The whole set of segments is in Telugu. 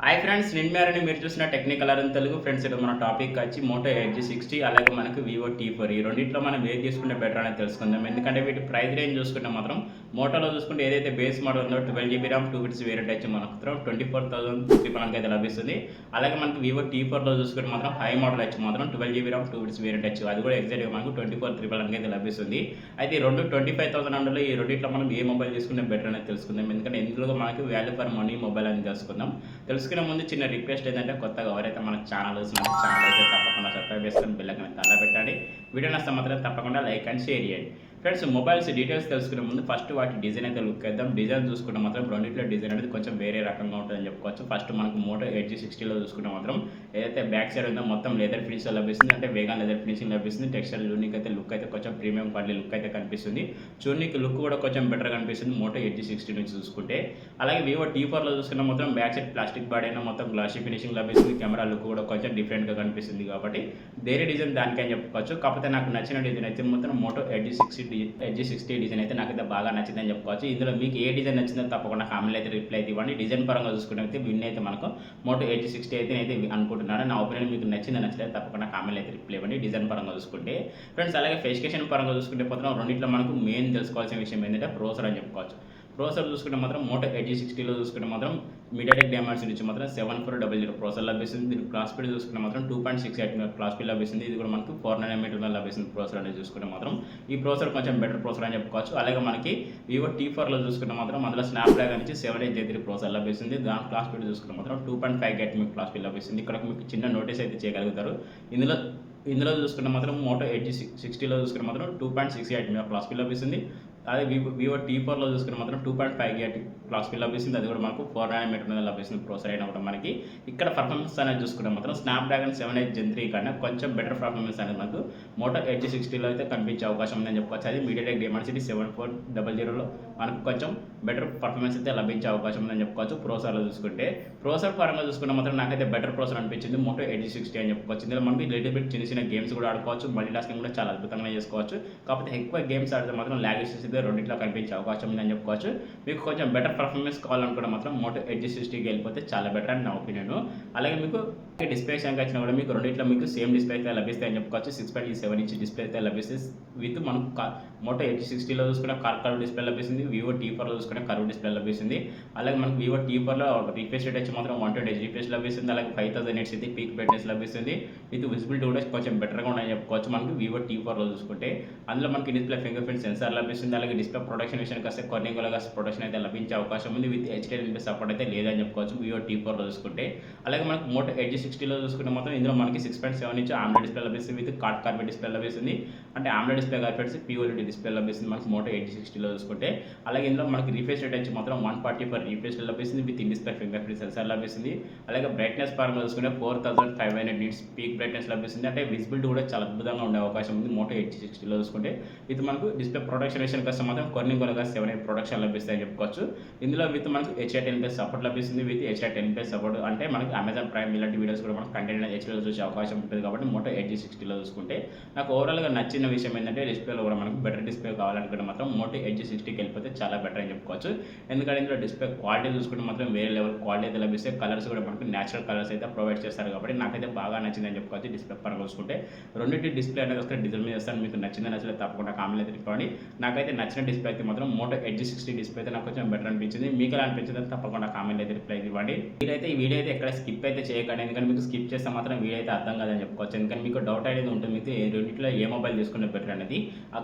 హాయ్ ఫ్రెండ్స్, నేను మ్యారని మీరు చూసిన టెక్నికల్ అరన్ తెలుగు. ఫ్రెండ్స్, ఇక్కడ మన టాపిక్ వచ్చి మోటో ఎడ్జ్ 60 అలాగే మనకు వివో T4. ఈ రెండిట్లో మనం ఏది తీసుకుంటే బెటర్ అనేది తెలుసుకుందాం. ఎందుకంటే వీటి ప్రైస్ రేంజ్ చూసుకుంటే మాత్రం మోటోలో చూసుకుంటే ఏదైతే బేస్ మోడల్ ఉందో 12GB ర్యామ్ 2 బిట్స్ వేరియంట్ వచ్చి మనకు 24,300 అయితే లభిస్తుంది. అలాగే మనకి వివో T4లో చూసుకుంటే మాత్రం హై మోడల్ వచ్చి మాత్రం 12GB ర్యామ్ 2 బిట్స్ వేరియంట్ వచ్చి అది కూడా ఎగ్జాక్ట్గా మనకు 24,300 అయితే లభిస్తుంది. అయితే ఈ రెండు 25,000 అందులో ఈ రెండిట్లో మనం ఏ మొబైల్ తీసుకుంటే బెటర్ అనేది తెలుసుకుందాం. ఎందుకంటే ఇందులో మనకి వాల్యూ ఫర్ మనీ మొబైల్ అని తెలుసుకుందాం. తెలుసుకునే ముందు చిన్న రిక్వెస్ట్ ఏంటంటే కొత్తగా ఎవరైతే మన ఛానల్ అయితే తప్పకుండా సబ్స్క్రైబ్ చేసుకొని బెల్ ఐకాన్ తల్ల పెట్టండి. వీడియో నచ్చితే మాత్రం తప్పకుండా లైక్ అండ్ షేర్ చేయండి. ఫ్రెండ్స్, మొబైల్స్ డీటెయిల్స్ తెలుసుకునే ముందు ఫస్ట్ వాటి డిజైన్ అయితే లుక్ వేద్దాం. డిజైన్ చూసుకుంటే మాత్రం రెండింటిలో డిజైన్ అనేది కొంచెం వేరే రకంగా ఉంటుందని చెప్పుకోవచ్చు. ఫస్ట్ మనకు మోటో ఎడ్జ్ 60లో చూసుకుంటే మాత్రం ఏదైతే బ్యాక్ సైడ్ ఉందో మొత్తం లెదర్ ఫినిషింగ్ లభిస్తుంది. అంటే వేగా లెదర్ ఫినిషింగ్ లభిస్తుంది. టెక్స్చర్ యూనిక్ అయితే లుక్ అయితే కొంచెం ప్రీమియం క్వాలిటీ లుక్ అయితే కనిపిస్తుంది. చూడనికి లుక్ కూడా కొంచెం బెటర్ కనిపిస్తుంది మోటో ఎడ్జ్ 60 నుంచి చూసుకుంటే. అలాగే వివో T4లో చూసుకుంటే మాత్రం బ్యాక్ సైడ్ ప్లాస్టిక్ బాడీ అయినా మొత్తం గ్లాసీ ఫినిషింగ్ లభిస్తుంది. కెమెరా లుక్ కూడా కొంచెం డిఫరెంట్గా కనిపిస్తుంది కాబట్టి వేరే డిజైన్ దానికని చెప్పుకోవచ్చు. కాకపోతే నాకు నచ్చిన డిజైన్ అయితే మొత్తం మోటో ఎడ్జ్ 60 డిజైన్ అయితే నాకైతే బాగా నచ్చిందని చెప్పుకోవచ్చు. ఇందులో మీకు ఏ డిజైన్ నచ్చిందో తప్పకుండా కామెంట్ అయితే రిప్లై అయితే ఇవ్వండి. డిజైన్ పరంగా చూసుకుంటే అయితే విన్ అయితే మనకు మోటో ఎడ్జ్ 60 అయితే అనుకుంటున్నాను. నా ఒపీనియన్ మీకు నచ్చలేదు తప్పకుండా కామెంట్ అయితే రిప్లై ఇవ్వండి డిజైన్ పరంగా చూసుకుంటే. ఫ్రెండ్స్, అలాగే స్పెసిఫికేషన్ పరంగా చూసుకుంటే మాత్రం రెండింటిలో మనకు మెయిన్ తెలుసుకోవాల్సిన విషయం ఏంటంటే ప్రాసెసర్ అని చెప్పుకోవచ్చు. ప్రాసెసర్ చూసుకుంటే మాత్రం మోటో ఎడ్జ్ 60లో చూసుకుంటే మాత్రం మీడియాటెక్ డైమెన్సిటీ నుంచి మాత్రం 7400 ప్రాసెసర్ లభిస్తుంది. దీనికి క్లాస్ స్పీడ్ చూసుకుంటే మాత్రం 2.68 క్లాస్ స్పీడ్ లభిస్తుంది. ఇది కూడా మనకు 4nm లభిస్తుంది ప్రాసెసర్ అనేది చూసుకుంటే మాత్రం ఈ ప్రాసెసర్ కొంచెం బెటర్ ప్రాసెసర్ అని చెప్పుకోవచ్చు. అలాగే మనకి వివో T4లో చూసుకుంటే మాత్రం అందులో స్నాప్డ్రాగన్ నుంచి 783 ప్రాసెసర్ లభిస్తుంది. దాని క్లాస్ స్పీడ్ చూసుకుంటే మాత్రం 2.58 క్లాస్ స్పీడ్ లభిస్తుంది. ఇక్కడ మీకు చిన్న నోటీస్ అయితే చేయగలుగుతారు. ఇందులో చూసుకుంటే మాత్రం మోటో ఎడ్జ్ 60లో చూసుకుంటే మాత్రం 2.68 క్లాస్ స్పీడ్ లభిస్తుంది. అదే వివో T4లో చూసుకుంటే మాత్రం 2.58 క్లాక్ స్పీడ్ లభిస్తుంది. అది కూడా మనకు 4nm మీద లభిస్తుంది ప్రాసెసర్ అయినా కూడా మనకి. ఇక్కడ పర్ఫార్మెన్స్ అనేది చూసుకుంటే మాత్రం స్నాప్డ్రాగన్ 7 Gen 3 కన్నా కొంచెం బెటర్ పర్ఫార్మెన్స్ అనేది మనకు మోటో ఎడ్జ్ 60లో అయితే కనిపించే అవకాశం ఉందని చెప్పుకోవచ్చు. అది మీడియాటెక్ డైమెన్సిటీ 7400లో మనకు కొంచెం బెటర్ పర్ఫార్మెన్స్ అయితే లభించే అవకాశం ఉందని చెప్పుకోవచ్చు. ప్రాసెసర్లో చూసుకుంటే ప్రాసెసర్ పరంగా చూసుకుంటే మాత్రం నాకైతే బెటర్ ప్రాసెసర్ అనిపించింది మోటో ఎడ్జ్ 60 అని చెప్పుకోవచ్చు. ఇందులో మనకి లిటిల్ బిట్ చిన్న గేమ్స్ కూడా ఆడుకోవచ్చు. మల్టీ టాస్కింగ్ కూడా చాలా అద్భుతంగా చేసుకోవచ్చు. కాకపోతే ఎక్కువ గేమ్స్ ఆడితే మాత్రం ల్యాగ్ ఇష్యూస్ రెండింటిలో కనిపించే అవకాశం ఉందని చెప్పుకోవచ్చు. మీకు కొంచెం బెటర్ పర్ఫార్మెన్స్ కావాలనుకుంటే మాత్రం మోటో ఎడ్జ్ 60కి వెళ్ళిపోతే చాలా బెటర్ అని నా ఒపీనియన్. అలాగే మీకు డిస్ప్లే విషయానికి వచ్చినా కూడా మీకు రెండింటిలో మీకు సేమ్ డిస్ప్లే అయితే లభిస్తాయని చెప్పుకోవచ్చు. 6.7 ఇంచ్ డిస్ప్లే అయితే లభిస్తుంది. విత్ మనకు మోటో ఎడ్జ్ 60లో చూసుకున్న కర్వ్ డిస్ప్లే లభిస్తుంది. వివో T4లో చూసుకున్న కర్వ్ డిస్ప్లే లభిస్తుంది. అలాగే మనకు వివో T4లో రిఫ్రెష్ రేట్ వచ్చి మాత్రం 120 రిఫ్రెష్ లభిస్తుంది. అలాగే 5000 నిట్స్ అయితే పీక్ బ్రైట్నెస్ లభిస్తుంది. విత్ విజిబిలిటీ కూడా కొంచెం బెటర్గా ఉన్నాయని చెప్పుకోవచ్చు మనకు వివో T4లో చూసుకుంటే. అందులో మనకి డిస్ప్లే ఫింగర్ ప్రింట్ సెన్సార్ లభిస్తుంది. అలాగే డిస్ప్లే ప్రొడక్షన్ విషయానికి వస్తే కొన్నిగా ప్రొడక్షన్ అయితే లభించే అవకాశం ఉంది. విత్ HDR సపోర్ట్ అయితే లేదని చెప్పుకోవచ్చు వివో T4లో చూసుకుంటే. అలాగే మనకు మోటో ఎడ్జ్ 60లో చూసుకుంటే మాత్రం ఇందులో మనకి 6.7 ఇంచ్ ఆమ్లెడ్ డిస్ప్లే లభిస్తుంది. విత్ కార్బెట్ డిస్ప్లే లభిస్తుంది. అంటే ఆమ్లెడ్ డిస్ప్లే కార్బెట్స్ POLED డిస్ప్లే లభిస్తుంది మనకు మోటో ఎడ్జ్ 60లో చూసుకుంటే. అలాగే ఇందులో మనకి రిఫ్రెష్ రేట్ వచ్చి మాత్రం 144 రిఫ్రెష్ లభిస్తుంది. With display finger print censor లభిస్తుంది. అలాగే బ్రైట్నెస్ పరంగా చూసుకుంటే 4500 నిట్స్ పీక్ బ్రైట్నెస్ లభిస్తుంది. అంటే విజిబిలిటీ కూడా చాలా అద్భుతంగా ఉండే అవకాశం ఉంది మోటో ఎడ్జ్ 60లో చూసుకుంటే. ఇది మనకు డిస్ప్లే ప్రొడక్షన్ విషయానికి వస్తే మాత్రం కొన్ని 7 ప్రొడక్షన్ లభిస్తాయని చెప్పుకోవచ్చు. ఇందులో విత్ మనకు HDR10+ సపోర్ట్ లభిస్తుంది. విత్ HDR10+ సపోర్ట్ అంటే మనకి అమెజాన్ ప్రైమ్ ఇలాంటి వీడియోస్ కూడా మనకు కంటెంట్ HDలో చూసే అవకాశం ఉంటుంది కాబట్టి మోటో ఎడ్జ్ 60లో చూసుకుంటే. నాకు ఓవరాల్గా నచ్చిన విషయం ఏంటంటే డిస్ప్లేలో కూడా మనకు బెటర్ డిస్ప్లే కావాలనుకుంటే మాత్రం మోటో ఎడ్జ్ 60కి వెళ్ళిపోతే చాలా బెటర్ అని చెప్పుకోవచ్చు. ఎందుకంటే ఇందులో డిస్ప్లే క్వాలిటీ చూసుకుంటే మాత్రం వేరే లెవెల్ క్వాలిటీ అయితే లభిస్తే కలర్స్ కూడా మనకు న్యాచురల్ కలర్స్ అయితే ప్రొవైడ్ చేస్తారు కాబట్టి నాకైతే బాగా నచ్చిందని చెప్పుకోవచ్చు. డిస్ప్లే పరంగా చూసుకుంటే రెండింటి డిస్ప్లే అనేది ఒకసారి డిజైన్ మీద చేస్తాను. మీకు నచ్చలేదు తప్పకుండా కామెంట్ అయితే ఇవ్వండి. నాకైతే నచ్చిన డిస్ప్లే అయితే మాత్రం మోటో ఎడ్జ్ 60 డిస్ప్లే అయితే నాకు కొంచెం బెటర్ అనిపించింది. మీకు ఎలా అనిపించింది తప్పకుండా కామెంట్ అయితే రిప్లై ఇవ్వండి. మీరైతే ఈ వీడియో అయితే ఎక్కడ స్కిప్ అయితే చేయకండి. ఎందుకంటే మీకు స్కిప్ చేస్తే మాత్రం వీడియో అయితే అర్థం కాదని చెప్పుకోవచ్చు. ఎందుకంటే మీకు డౌట్ అనేది ఉంటుంది మీకు రెండింటిలో ఏ మొబైల్ తీసుకుంటే బెటర్ అనేది. ఆ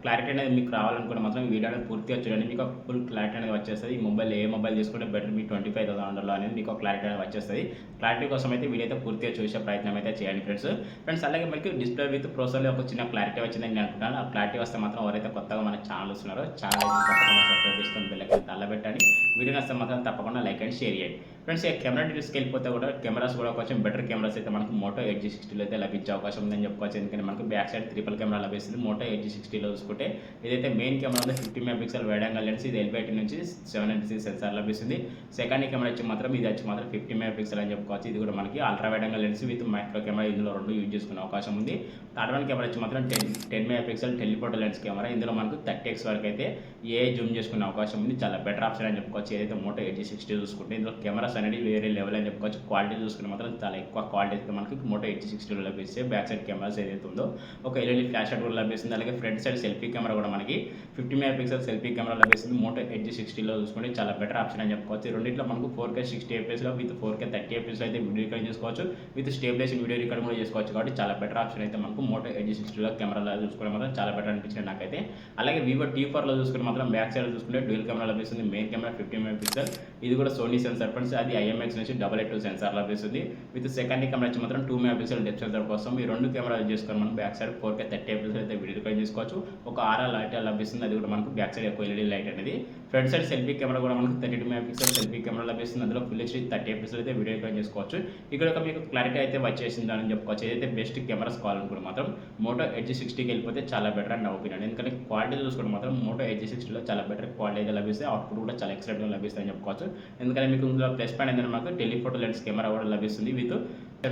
క్లారిటీ అనేది మీకు రావాలనుకుంటే మాత్రం ఈ వీడియో అనేది పూర్తిగా చూడండి. మీకు ఫుల్ క్లారిటీ అనేది వచ్చేస్తుంది. ఈ మొబైల్ ఏ మొబైల్ తీసుకుంటే బెటర్ మీ 25,000 అనేది మీకు క్లారిటీ అనేది వచ్చేస్తుంది. క్లారిటీ కోసం అయితే వీడియో అయితే పూర్తిగా చూసే ప్రయత్నం అయితే చేయండి ఫ్రెండ్స్. అలాగే మీకు డిస్ప్లే విత్ ప్రాసెసర్లో ఒక చిన్న క్లారిటీ వచ్చిందని నేను అనుకుంటాను. ఆ క్లారిటీ వస్తే మాత్రం ఎవరైతే కొత్తగా మన ఛానల్ వస్తున్నారో ఛానల్ తప్పకుండా సబ్స్క్రైబ్ చేసుకొని బెల్ ఐకాన్ తల్ల పెట్టండి. వీడియో నచ్చితే మాత్రం తప్పకుండా లైక్ అండ్ షేర్ చేయండి. ఫ్రెండ్స్, కెమెరా డీటెయిల్స్కి వెళ్ళిపోతే కూడా కెమెరాస్ కూడా కొంచెం బెటర్ కెమెరాస్ అయితే మనకు మోటో ఎడ్జ్ 60లో అయితే లభించే అవకాశం ఉందని చెప్పుకోవచ్చు. ఎందుకంటే మనకు బ్యాక్ సైడ్ ట్రిపుల్ కెమెరా లభిస్తుంది మోటో ఎడ్జ్ 60లో చూసుకుంటే. ఇదైతే మెయిన్ కెమెరా ఉంది 50 మెగాపిక్సెల్ వైడ్ యాంగిల్ లెన్స్. ఇది LBIT నుంచి 7nC సెన్సార్ లభిస్తుంది. సెకండ్ కెమెరా వచ్చి మాత్రం 50 మెగాపిక్సెల్ అని చెప్పుకోవచ్చు. ఇది కూడా మనకి ultra wide angle lens with micro camera ఇందులో రెండు యూజ్ చేసుకునే అవకాశం ఉంది. థర్డ్ వన్ కెమెరా వచ్చి మాత్రం 10 మెగాపిక్సెల్ టెలిఫోటో లెన్స్ కెమెరా. ఇందులో మనకు 30x వరకు అయితే జూమ్ చేసుకునే అవకాశం ఉంది. చాలా బెటర్ ఆప్షన్ అని చెప్పుకోవచ్చు ఏదైతే మోటో ఎడ్జ్ 60 చూసుకుంటే. ఇందులో కెమెరా కెమెరాస్ అనేది వేరే లెవెల్ అని చెప్పుకోవచ్చు. క్వాలిటీ చూసుకుంటే మాత్రం చాలా ఎక్కువ క్వాలిటీ అయితే మనకి మోటో ఎడ్జ్ 60లో లభిస్తాయి. బ్యాక్ సైడ్ కెమెరాస్ ఏదైతే ఉందో ఒక ఎల్ఈడి ఫ్లాష్ లైట్ కూడా లభిస్తుంది. అలాగే ఫ్రంట్ సైడ్ సెల్ఫీ కెమెరా కూడా మనకి 50 మెగాపిక్సెల్ సెల్ఫీ కెమెరా లభిస్తుంది. మోటో ఎడ్జ్ 60లో చూసుకుంటే చాలా బెటర్ ఆప్షన్ అని చెప్పుకోవచ్చు. రెండిట్లో మనకు 4K 60 fps with 4K 30 fps అయితే వీడియో రికార్డ్ చేసుకోవచ్చు. విత్ స్టేబిలైజేషన్ వీడియో రికార్డ్ కూడా చేసుకోవచ్చు. కాబట్టి చాలా బెటర్ ఆప్షన్ అయితే మనకు మోటో ఎడ్జ్ 60లో కెమెరాలో చూసుకుంటే మాత్రం చాలా బెటర్ అనిపించింది నాకైతే. అలాగే వివో T4లో చూసుకుంటే మాత్రం బ్యాక్ సైడ్ చూసుకుంటే డ్యూయల్ కెమెరా లభిస్తుంది. మెయిన్ కెమెరా 50 మెగాపిక్సెల్, ఇది కూడా సోనీ సెన్సార్ ఫ్రెండ్స్. అది IMX నుంచి 882 సెన్సార్ లభిస్తుంది. విత్ సెకండ్ కెమెరా వచ్చి మాత్రం 2 మెగాపిక్సెల్ డెప్త్ సెన్సార్ కోసం ఈ రెండు కెమెరాలు చేసుకొని మనం బ్యాక్ సైడ్ 4K 30 fps అయితే వీడియో రికార్డ్ చేసుకోవచ్చు. ఒక RR లైట్ లభిస్తుంది. అది కూడా మనకు బ్యాక్ సైడ్ ఎక్కువ ఎల్ఈడి లైట్ అనేది. ఫ్రంట్ సైడ్ సెల్ఫీ కెమెరా కూడా మనకు 32 మెగాపిక్సెల్ సెల్ఫీ కెమెరా లభిస్తుంది. అందులో ఫుల్ HD 30 fps అయితే వీడియో రికార్డ్ చేసుకోవచ్చు. ఇక్కడ ఒక మీకు క్లారిటీ అయితే వచ్చేసింది అని చెప్పుకోవచ్చు. ఏదైతే బెస్ట్ కెమెరాస్ కావాలనుకుంటే మాత్రం మోటో ఎడ్జ్ 60కి వెళ్ళిపోతే చాలా బెటర్ అని నా ఒపీనియన్. ఎందుకంటే క్వాలిటీ చూసుకుంటే మాత్రం మోటో ఎడ్జ్ 60లో చాలా బెటర్ క్వాలిటీ అయితే లభిస్తాయి. అవుట్పుట్ కూడా చాలా ఎక్సలెంట్గా లభిస్తాయి అని చెప్పుకోవచ్చు. ఎందుకంటే మీకు ఇందులో ప్లస్ పాయింట్ ఏంటంటే మనకు టెలిఫోటో లెన్స్ కెమెరా కూడా లభిస్తుంది. విత్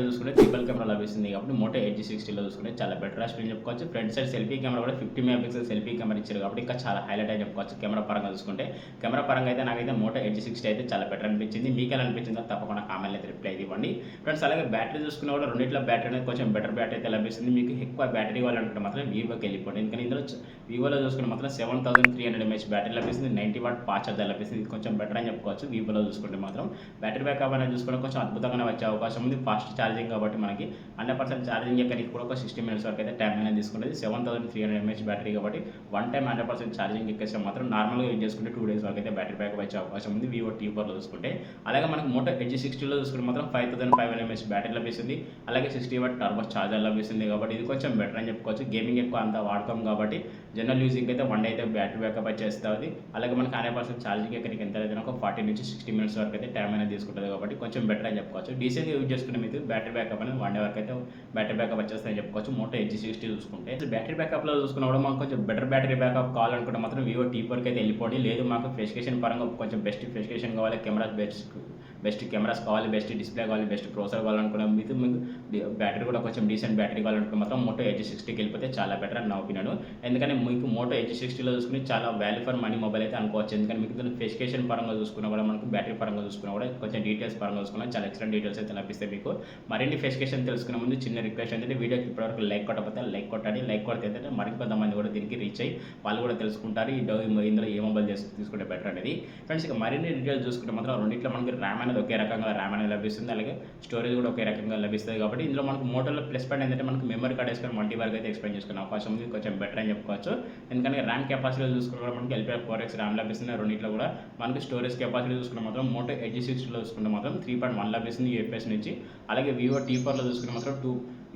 చూసుకుంటే ట్రిపుల్ కెమెరా లభిస్తుంది. కాబట్టి మోటో ఎడ్జ్ 60లో చూసుకుంటే చాలా బెటర్ ఆప్షన్ చెప్పుకోవచ్చు. ఫ్రంట్ సైడ్ సెల్ఫీ కెమెరా కూడా 50 మెగాపిక్సెల్ సెల్ఫీ కెమెరా ఇచ్చారు కాబట్టి ఇంకా చాలా హైలైట్ అని చెప్పుకోవచ్చు. కెమెరా పరంగా చూసుకుంటే కెమెరా పరంగా అయితే నాకైతే మోటో ఎడ్జ్ 60 అయితే చాలా బెటర్ అనిపించింది. మీకు ఎలా అనిపించిందో తప్పకుండా కామెంట్ అయితే రిప్లై ఇవ్వండి ఫ్రెండ్స్. అలాగే బ్యాటరీ చూసుకున్నా కూడా రెండిట్లో బ్యాటరీ అనేది కొంచెం బెటర్ బ్యాటరీ అయితే లభిస్తుంది. మీకు ఎక్కువ బ్యాటరీ కావాలనుకుంటే మాత్రం వివోకి వెళ్ళిపోండి. ఎందుకంటే ఇందులో వివోలో చూసుకుంటే మాత్రం 7300 mAh బ్యాటరీ లభిస్తుంది. 90 వాట్ ఫాస్ట్ ఛార్జర్ లభిస్తుంది. ఇది కొంచెం బెటర్ అని చెప్పుకోవచ్చు. వివోలో చూసుకుంటే మాత్రం బ్యాటరీ బ్యాకప్ అనేది చూసుకుంటే కొంచెం అద్భుతంగానే వచ్చే అవకాశం ఉంది. ఫాస్ట్ ఛార్జింగ్ కాబట్టి మనకి 100% ఛార్జింగ్ ఎక్కడికి కూడా ఒక 60 minutes వరకు అయితే టైం అనేది తీసుకుంటుంది. 7300 mAh బ్యాటరీ కాబట్టి వన్ టైం 100% ఛార్జింగ్ ఎక్కేస్తే మాత్రం నార్మల్గా యూజ్ చేసుకుంటే 2 days వరకు అయితే బ్యాటరీ బ్యాకప్ వచ్చే అవకాశం ఉంది వివో T4లో చూసుకుంటే. అలాగే మనకు మోటో ఎడ్జ్ 60లో చూసుకుంటే మాత్రం 5500 mAh బ్యాటరీ లభిస్తుంది. అలాగే 60 వాట్ టర్బో ఛార్జర్ లభిస్తుంది. కాబట్టి ఇది కొంచెం బెటర్ అని చెప్పుకోవచ్చు. గేమింగ్ ఎక్కువ అంత వాడకం కాబట్టి జనరల్ యూజింగ్ అయితే 1 day అయితే బ్యాటరీ బ్యాకప్ వచ్చేస్తుంది. అలాగే మనకి 100% ఛార్జింగ్ ఎక్కడికి ఎంత అయితే ఒక 40 నుంచి 60 minutes వరకు అయితే టైం అనేది తీసుకుంటుంది. కాబట్టి కొంచెం బెటర్ అని చెప్పుకోవచ్చు. డీసెంట్గా యూజ్ చేసుకునే మీకు బ్యాటరీ బ్యాకప్ అనేది 1 day వరకు అయితే బ్యాటరీ బ్యాకప్ వచ్చేస్తాయని చెప్పుకోవచ్చు. మోటో ఎడ్జ్ 60 చూసుకుంటే బ్యాటరీ బ్యాకప్లో చూసుకున్న కూడా మాకు కొంచెం బెటర్ బ్యాటరీ బ్యాకప్ కావాలనుకుంటే మాత్రం వివో T4కి అయితే వెళ్ళిపోండి. లేదు మాకు స్పెసిఫికేషన్ పరంగా కొంచెం బెస్ట్ స్పెసిఫికేషన్ కావాలి, బెస్ట్ కెమెరాస్ కావాలి, బెస్ట్ డిస్ప్లే కావాలి, బెస్ట్ ప్రాసెసర్ కావాలనుకున్నాం, మీకు బ్యాటరీ కూడా కొంచెం డీసెంట్ బ్యాటరీ కావాలనుకుంటే మాత్రం మోటో ఎడ్జ్ 60కి వెళ్ళిపోతే చాలా బెటర్ అని నా ఒపీనియన్. ఎందుకంటే మీకు మోటో ఎడ్జ్ 60లో చూసుకుని చాలా వాల్యూ ఫర్ మనీ మొబైల్ అయితే అనుకోవచ్చు. ఎందుకంటే మీకు స్పెసిఫికేషన్ పరంగా చూసుకున్నా కూడా మనకు బ్యాటరీ పరంగా చూసుకున్నా కూడా కొంచెం డీటెయిల్స్ పరంగా చూసుకున్నా చాలా ఎక్సలెంట్ డీటెయిల్స్ అయితే లభిస్తాయి మీకు. మరిన్ని స్పెసిఫికేషన్ తెలుసుకునే ముందు చిన్న రిక్వెస్ట్ ఏంటంటే వీడియోకి ఇప్పటివరకు లైక్ కొట్టకపోతే లైక్ కొట్టండి. లైక్ కొడితే ఏంటంటే మరికొంతమంది కూడా దీనికి రీచ్ అయ్యి వాళ్ళు కూడా తెలుసుకుంటారు ఇందులో ఏ మొబైల్ తీసుకుంటే బెటర్ అనేది. ఫ్రెండ్స్ ఇక మరిన్ని డీటెయిల్స్ చూసుకుంటే మాత్రం రెండిట్లో మనకి ర్యామ్ అనేది ఒకే రకంగా ర్యామ్ అనేది లభిస్తుంది. అలాగే స్టోరేజ్ కూడా ఒకే రకంగా లభిస్తుంది. కాబట్టి ఇందులో మనకు మోటోలో ప్లస్ పాయింట్ ఏంటంటే మనకు మెమరీ కార్డ్ వేసుకొని 1 వరకు అయితే ఎక్స్ప్లెయిన్ చేసుకునే అవకాశం ఉంది. కొంచెం బెటర్ అని చెప్పుకోవచ్చు. ఎందుకంటే ర్యామ్ కెపాసిటీ చూసుకున్న కూడా మనకి LPDDR4X ర్యామ్ లభిస్తుంది. రెండిట్లో కూడా మనకి స్టోరేజ్ కెపాసిటీ చూసుకుంటే మాత్రం మోటో ఎడ్జ్ 60లో చూసుకుంటే మాత్రం 3.1 లభిస్తుంది UFS నుంచి. అలాగే వివో T4లో చూసుకుంటే మాత్రం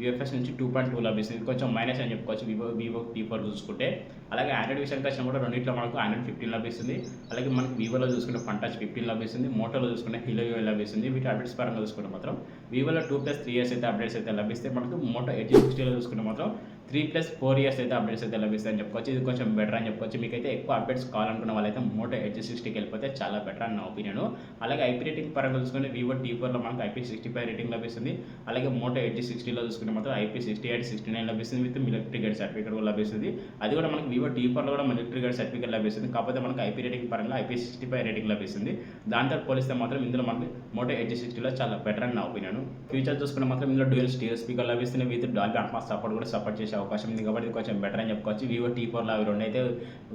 UFS నుంచి 2.2 లభిస్తుంది. కొంచెం మైనస్ అని చెప్పుకోవచ్చు వివో T4 చూసుకుంటే. అలాగే ఆండ్రాయిడ్ విషయానికి వచ్చినా కూడా రెండిట్లో మనకు ఆండ్రాయిడ్ 15 లభిస్తుంది. అలాగే మనకి వివోలో చూసుకుంటే ఫంటచ్ 15 లభిస్తుంది. మోటోలో చూసుకుంటే హిలో UI లభిస్తుంది. వీటి అప్డేట్స్ పరంగా చూసుకుంటే మాత్రం వివోలో 2+3 years అయితే అప్డేట్స్ అయితే లభిస్తాయి. మనకు మోటో ఎడ్జ్ 60లో చూసుకుంటే మాత్రం 3+4 years అయితే అప్డేట్స్ అయితే లభిస్తాయి అని చెప్పుకోవచ్చు. ఇది కొంచెం బెటర్ అని చెప్పుకోవచ్చు. మీకైతే ఎక్కువ అప్డేట్స్ కావాలనుకున్న వాళ్ళైతే మోటో ఎడ్జ్ 60కి వెళ్ళిపోతే చాలా బెటర్ అని నా ఒపీనియన్. అలాగే IP రేటింగ్ పరంగా చూసుకుంటే వివో T4లో మనకు IP65 రేటింగ్ లభిస్తుంది. అలాగే మోటో ఎడ్జ్ 60లో చూసుకుంటే మాత్రం IP68, 69 లభిస్తుంది. విత్ మిలిటరీ గేట్ సర్టిఫికేట్ కూడా లభిస్తుంది. అది కూడా మనకు వివో T4లో కూడా మిలిటరీ గేట్ సర్టిఫికేట్ లభిస్తుంది. కాకపోతే మనకు IP రేటింగ్ పరంగా IP65 రేటింగ్ లభిస్తుంది. దాంతో పోలిస్తే మాత్రం ఇందులో మనకి మోటో ఎడ్జ్ 60లో చాలా బెటర్ అని నా ఒపీనియన్. ఫ్యూచర్ చూసుకుంటే మాత్రం ఇందులో డ్యూయల్ స్టీరియో స్పీకర్ లభిస్తుంది. విత్ డాల్బీ అట్మాస్ సపోర్ట్ చేసే అవకాశం ఉంది. కాబట్టి ఇది కొంచెం బెటర్ అని చెప్పుకోవచ్చు. వివో T4లో అవి రెండు అయితే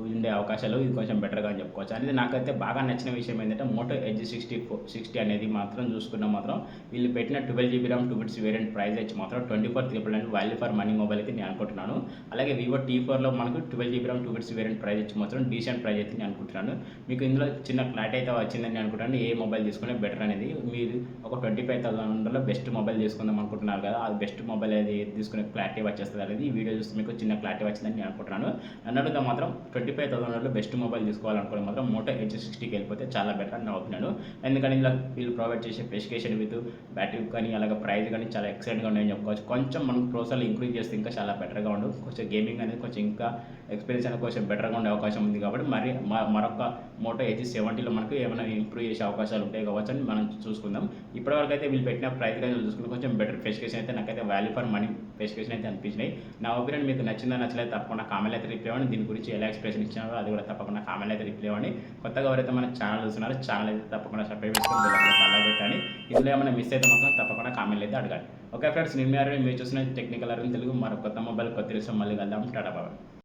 ఉండే అవకాశాలు ఇది కొంచెం బెటర్గా అని చెప్పుకోవచ్చు. అనేది నాకైతే బాగా నచ్చిన విషయం ఏంటంటే మోటో ఎడ్జ్ 60 అనేది మాత్రం చూసుకున్నా మాత్రం వీళ్ళు పెట్టిన 12GB RAM 2 వేరియంట్ ప్రైస్ వచ్చి మాత్రం 24,999 వాల్యూ ఫర్ మనీ మొబైల్ అయితే నేను అనుకుంటున్నాను. అలాగే వివో T4లో మనకు 12GB RAM 2 వేరియంట్ ప్రైస్ వచ్చి మాత్రం డీసెంట్ ప్రైస్ అయితే నేను అనుకుంటున్నాను. మీకు ఇందులో చిన్న క్లారిటీ అయితే వచ్చిందని అనుకుంటాను. ఏ మొబైల్ తీసుకునే బెటర్ అనేది మీరు ఒక 25,000లో బెస్ట్ మొబైల్ తీసుకుందాం అనుకుంటున్నారు కదా, అది బెస్ట్ మొబైల్ అది తీసుకునే క్లారిటీ వచ్చేస్తుంది అనేది ఈ వీడియో చూస్తే మీకు చిన్న క్లారిటీ వచ్చిందని నేను అనుకుంటున్నాను. అన్నట్టుగా మాత్రం 25,000లో బెస్ట్ మొబైల్ తీసుకోవాలనుకోవడం మాత్రం మోటో ఎడ్జ్ 60కి వెళ్ళిపోతే చాలా బెటర్ అని నా ఒపీనియన్. ఎందుకంటే ఇలా వీళ్ళు ప్రొవైడ్ చేసే స్పెసిఫికేషన్ విత్ బ్యాటరీ కానీ అలాగే ప్రైస్ కానీ చాలా ఎక్సలెంట్గా ఉన్నాయని చెప్పుకోవచ్చు. కొంచెం మనం ప్రోసెసర్ ఇంక్రీజ్ చేస్తే ఇంకా చాలా బెటర్గా ఉండు. కొంచెం గేమింగ్ అనేది కొంచెం ఇంకా ఎక్స్పీరియన్స్ అనేది కొంచెం బెటర్గా ఉండే అవకాశం ఉంది. కాబట్టి మరొక మోటో ఎడ్జ్ 70లో మనకు ఏమైనా ఇంప్రూవ్ చేసే అవకాశాలు ఉంటాయి కావచ్చు అని మనం చూసుకుందాం. ఇప్పటివరకు అయితే వీళ్ళు పెట్టిన ప్రైస్ రేంజ్ చూసుకుంటే కొంచెం బెటర్ స్పెసిఫికేషన్ అయితే నాకైతే వాల్యూ ఫర్ మనీ స్పెసిఫికేషన్ అయితే అనిపించినాయి. నా ఒపీనియన్ మీకు నచ్చిందా నచ్చలేదు తప్పకుండా కామెంట్ అయితే రిప్లై ఇవ్వండి. దీని గురించి ఎలా ఎక్స్ప్రెషన్ ఇచ్చినారో అది కూడా తప్పకుండా కామెంట్ అయితే రిప్లై ఇవ్వండి. కొత్తగా ఎవరైతే మన ఛానల్ చూస్తున్నారో ఛానల్ అయితే తప్పకుండా సబ్స్క్రైబ్ చేసుకొని బెల్ ఐకాన్ అలా పెట్టండి. ఇందులో ఏమైనా మిస్ అయితే మాత్రం తప్పకుండా కామెంట్లు అయితే అడగాలి. ఓకే ఫ్రెండ్స్, మీరు చూసిన టెక్నికల్ అరవింద్ తెలుగు మరో కొత్త మొబైల్ కొత్త విషయం మళ్ళీ కలుద్దాం. టాటా బాయ్.